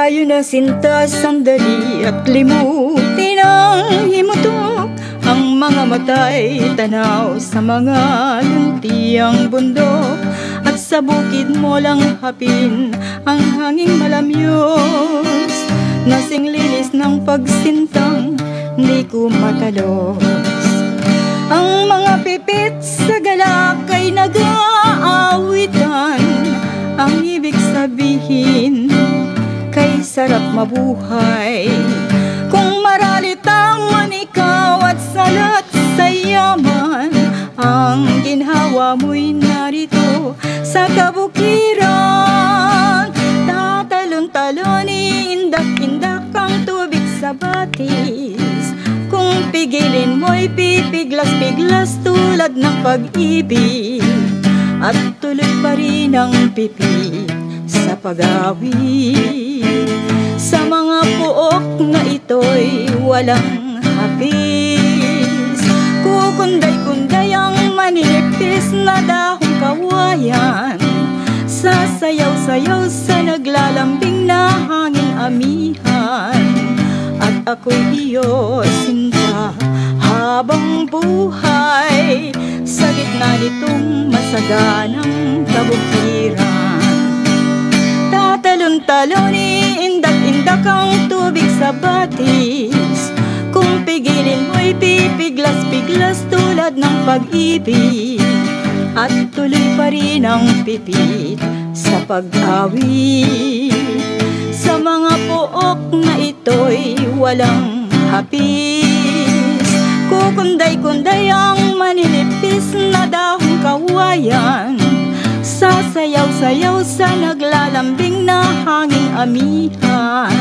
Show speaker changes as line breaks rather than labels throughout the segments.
tayo na sinta sandali at limutin ang himutok. Ang mga mata'y tanaw sa mga luntiang bundok, at sa bukid mo lang hapin ang hanging malamyos. Nasing linis ng pagsintang di ko matalos. Ang mga pipit sa galak ay nag-aawitan. Ang ibig sabihin kay sarap mabuhay. Kung maralitang man ikaw at salat sa yaman, ang ginhawa mo'y narito sa kabukiran. Tatalon-talon, indak-indak ang tubig sa batis. Kung pigilin mo'y pipiglas-piglas tulad ng pag-ibig. At tuloy pa rin ang pipit sa pag-awit. Sa mga puok na ito'y walang hapis. Kukunday-kunday ang manilipis na dahong kawayan. Sasayaw-sayaw sa naglalambing na hanging amihan. At ako'y iyo sinta habang buhay sa gitna nitong masaganang kabukiran. Tatalon-talon, indak-indak ang tubig sa batis. Kung pigilin mo'y pipiglas-piglas tulad ng pag-ibig. At tuloy pa rin ang pipit sa pag-awit. Sa mga pook na ito'y walang hapis. Kukunday-kunday ang manilipis na dahong kawayan. Sasayaw-sayaw sa naglalambing na hanging amihan.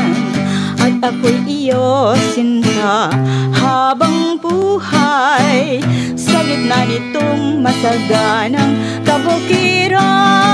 At ako'y iyo sinta habang buhay sa gitna nitong masaganang kabukiran.